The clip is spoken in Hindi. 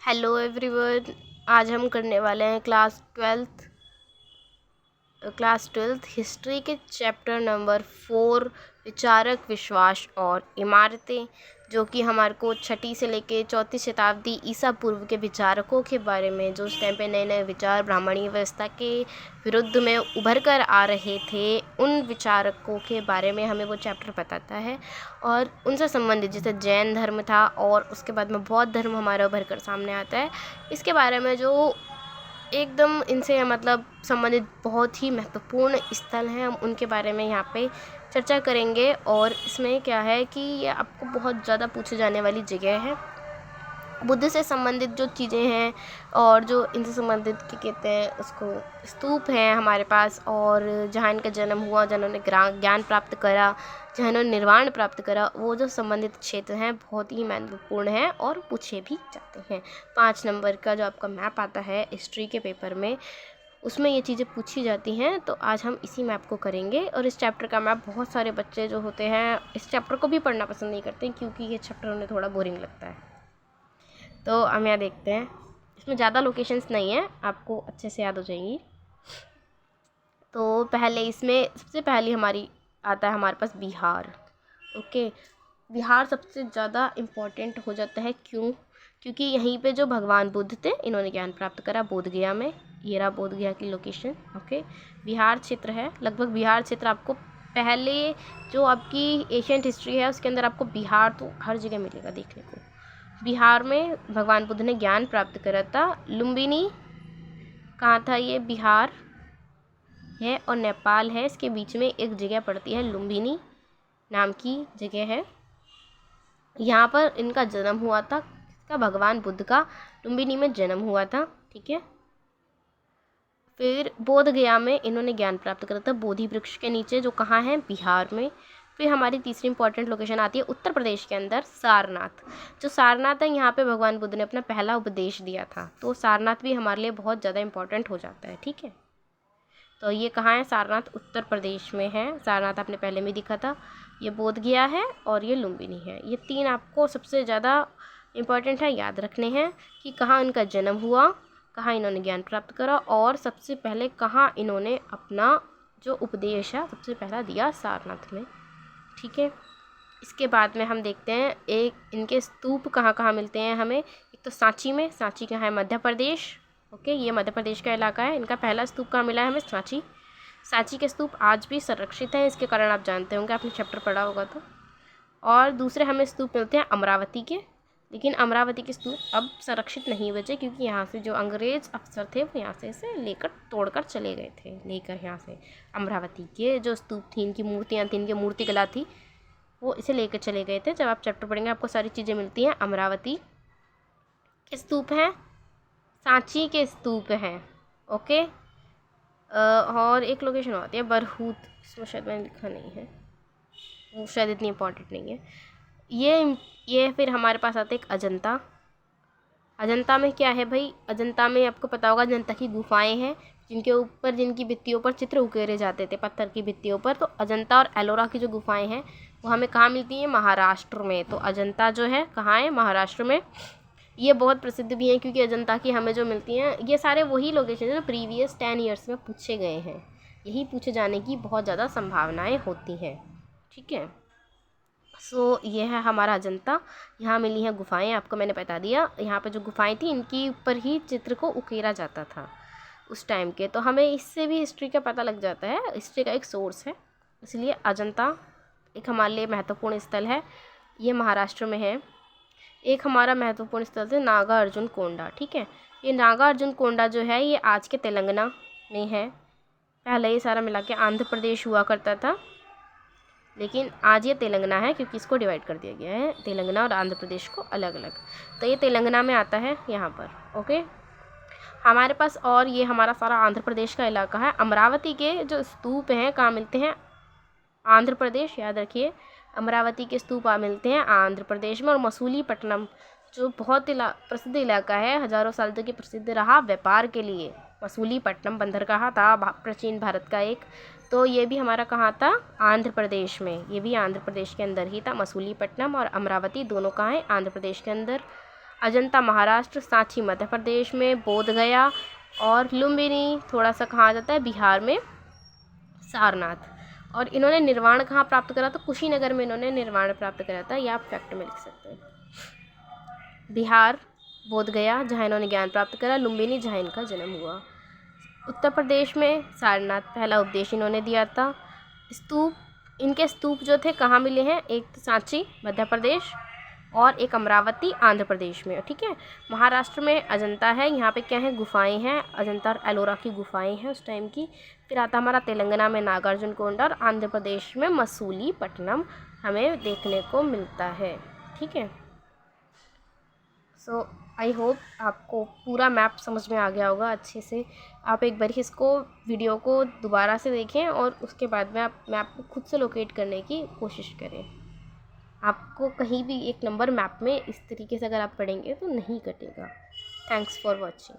Hello everyone. आज हम करने वाले हैं क्लास ट्वेल्थ हिस्ट्री के चैप्टर नंबर 4 विचारक, विश्वास और इमारतें, जो कि हमारे को 6ठी से लेके 4वीं शताब्दी ईसा पूर्व के विचारकों के बारे में, जो उस टाइम पे नए नए विचार ब्राह्मणी व्यवस्था के विरुद्ध में उभर कर आ रहे थे, उन विचारकों के बारे में हमें वो चैप्टर बताता है। और उनसे संबंधित जैसे जैन धर्म था और उसके बाद में बौद्ध धर्म हमारा उभर कर सामने आता है, इसके बारे में जो एकदम इनसे संबंधित बहुत ही महत्वपूर्ण स्थल हैं, हम उनके बारे में यहाँ पे चर्चा करेंगे। और इसमें क्या है कि ये आपको बहुत ज़्यादा पूछे जाने वाली जगह है। बुद्ध से संबंधित जो चीज़ें हैं और जो इनसे संबंधित क्या कहते हैं उसको स्तूप हैं हमारे पास, और जहाँ इनका जन्म हुआ, जिन्होंने ज्ञान प्राप्त करा, जहाँ इन्होंने निर्वाण प्राप्त करा, वो जो संबंधित क्षेत्र हैं बहुत ही महत्वपूर्ण हैं और पूछे भी जाते हैं। 5 नंबर का जो आपका मैप आता है हिस्ट्री के पेपर में, उसमें ये चीज़ें पूछी जाती हैं। तो आज हम इसी मैप को करेंगे। और इस चैप्टर का मैप बहुत सारे बच्चे जो होते हैं इस चैप्टर को भी पढ़ना पसंद नहीं करते क्योंकि ये चैप्टर उन्हें थोड़ा बोरिंग लगता है। तो हम यहाँ देखते हैं, इसमें ज़्यादा लोकेशंस नहीं है, आपको अच्छे से याद हो जाएंगी। तो पहले इसमें सबसे पहले आता है हमारे पास बिहार। ओके, बिहार सबसे ज़्यादा इम्पोर्टेंट हो जाता है। क्यों? क्योंकि यहीं पे जो भगवान बुद्ध थे, इन्होंने ज्ञान प्राप्त करा बोध गया में। ये रहा बोध गया की लोकेशन। ओके, बिहार क्षेत्र है। लगभग बिहार क्षेत्र आपको पहले जो आपकी एशियंट हिस्ट्री है उसके अंदर आपको बिहार तो हर जगह मिलेगा देखने को। बिहार में भगवान बुद्ध ने ज्ञान प्राप्त करा था। लुम्बिनी कहाँ था? ये बिहार है और नेपाल है, इसके बीच में एक जगह पड़ती है, लुम्बिनी नाम की जगह है। यहाँ पर इनका जन्म हुआ था, इसका भगवान बुद्ध का लुम्बिनी में जन्म हुआ था। ठीक है, फिर बोध गया में इन्होंने ज्ञान प्राप्त करा था, बोधि वृक्ष के नीचे, जो कहाँ है? बिहार में। फिर हमारी तीसरी इंपॉर्टेंट लोकेशन आती है उत्तर प्रदेश के अंदर, सारनाथ। जो सारनाथ है, यहाँ पे भगवान बुद्ध ने अपना पहला उपदेश दिया था, तो सारनाथ भी हमारे लिए बहुत ज़्यादा इंपॉर्टेंट हो जाता है। ठीक है, तो ये कहाँ है? सारनाथ उत्तर प्रदेश में है। सारनाथ आपने पहले में दिखा था। ये बोध गया है और ये लुम्बिनी है। ये 3 आपको सबसे ज़्यादा इम्पॉर्टेंट है, याद रखने हैं कि कहाँ इनका जन्म हुआ, कहाँ इन्होंने ज्ञान प्राप्त करा, और सबसे पहले कहाँ इन्होंने अपना जो उपदेश है सबसे पहला दिया, सारनाथ में। ठीक है, इसके बाद में हम देखते हैं एक इनके स्तूप कहाँ कहाँ मिलते हैं हमें। एक तो सांची में, सांची कहाँ है? मध्य प्रदेश। ओके, ये मध्य प्रदेश का इलाका है। इनका पहला स्तूप कहाँ मिला है हमें? सांची। सांची के स्तूप आज भी संरक्षित हैं, इसके कारण आप जानते होंगे, आपने चैप्टर पढ़ा होगा तो। और दूसरे हमें स्तूप मिलते हैं अमरावती के, लेकिन अमरावती के स्तूप अब संरक्षित नहीं बचे क्योंकि यहाँ से जो अंग्रेज अफसर थे वो यहाँ से इसे लेकर तोड़कर चले गए थे। लेकर यहाँ से अमरावती के जो स्तूप थी, इनकी मूर्तियाँ थी, इनकी मूर्तिकला थी, वो इसे लेकर चले गए थे। जब आप चैप्टर पढ़ेंगे आपको सारी चीज़ें मिलती हैं। अमरावती के स्तूप हैं, सांची के स्तूप हैं। ओके, और एक लोकेशन होती है बरहूत, इसमें शायद मैंने लिखा नहीं है, वो शायद इतनी इम्पोर्टेंट नहीं है। ये फिर हमारे पास आता है एक अजंता। अजंता में क्या है भाई? अजंता में आपको पता होगा अजंता की गुफाएं हैं जिनके ऊपर, जिनकी भित्तियों पर चित्र उकेरे जाते थे, पत्थर की भित्तियों पर। तो अजंता और एलोरा की जो गुफाएं हैं वो हमें कहाँ मिलती हैं? महाराष्ट्र में। तो अजंता जो है कहाँ है? महाराष्ट्र में। ये बहुत प्रसिद्ध भी हैं क्योंकि अजंता की हमें जो मिलती हैं, ये सारे वही लोकेशन जो प्रीवियस 10 ईयर्स में पूछे गए हैं, यही पूछे जाने की बहुत ज़्यादा संभावनाएं होती हैं। ठीक है, सो ये है हमारा अजंता। यहाँ मिली हैं गुफाएं, आपको मैंने बता दिया। यहाँ पे जो गुफाएं थी इनके ऊपर ही चित्र को उकेरा जाता था उस टाइम के। तो हमें इससे भी हिस्ट्री का पता लग जाता है, हिस्ट्री का एक सोर्स है, इसलिए अजंता एक हमारे लिए महत्वपूर्ण स्थल है। ये महाराष्ट्र में है। एक हमारा महत्वपूर्ण स्थल है नागा अर्जुन कोंडा। ठीक है, ये नागा अर्जुन कोंडा जो है ये आज के तेलंगाना में है। पहले ये सारा मिला के आंध्र प्रदेश हुआ करता था, लेकिन आज ये तेलंगाना है क्योंकि इसको डिवाइड कर दिया गया है, तेलंगाना और आंध्र प्रदेश को अलग अलग। तो ये तेलंगाना में आता है यहाँ पर। ओके, हमारे पास और ये हमारा सारा आंध्र प्रदेश का इलाका है। अमरावती के जो स्तूप हैं कहाँ मिलते हैं? आंध्र प्रदेश, याद रखिए। अमरावती के स्तूप मिलते हैं आंध्र प्रदेश में। और मसूलीपट्टनम जो बहुत प्रसिद्ध इलाका है, हज़ारों साल तक ये प्रसिद्ध रहा व्यापार के लिए। मसूलीपट्टनम बंदर कहाँ था? प्राचीन भारत का एक। तो ये भी हमारा कहाँ था? आंध्र प्रदेश में। ये भी आंध्र प्रदेश के अंदर ही था। मसूलीपट्टनम और अमरावती दोनों कहाँ हैं? आंध्र प्रदेश के अंदर। अजंता महाराष्ट्र, सांची मध्य प्रदेश में, बोध गया और लुम्बिनी थोड़ा सा कहाँ आ जाता है, बिहार में, सारनाथ। और इन्होंने निर्वाण कहाँ प्राप्त करा, तो कुशीनगर में इन्होंने निर्वाण प्राप्त करा था, ये आप फैक्ट में लिख सकते हैं। बिहार बोध गया जहाँ इन्होंने ज्ञान प्राप्त करा, लुम्बिनी जहाँ इनका जन्म हुआ। उत्तर प्रदेश में सारनाथ पहला उपदेश इन्होंने दिया था। इनके स्तूप जो थे कहाँ मिले हैं, एक तो सांची मध्य प्रदेश और एक अमरावती आंध्र प्रदेश में, ठीक है। महाराष्ट्र में अजंता है, यहाँ पे क्या है, गुफाएं हैं, अजंता और एलोरा की गुफाएं हैं उस टाइम की। फिर आता हमारा तेलंगाना में नागार्जुन कोंडा और आंध्र प्रदेश में मसूलीपट्टनम हमें देखने को मिलता है, ठीक है। सो आई होप आपको पूरा मैप समझ में आ गया होगा अच्छे से। आप एक बार इसको वीडियो को दोबारा से देखें और उसके बाद में आप मैप को खुद से लोकेट करने की कोशिश करें। आपको कहीं भी एक नंबर मैप में इस तरीके से अगर आप पढ़ेंगे तो नहीं कटेगा। Thanks for watching.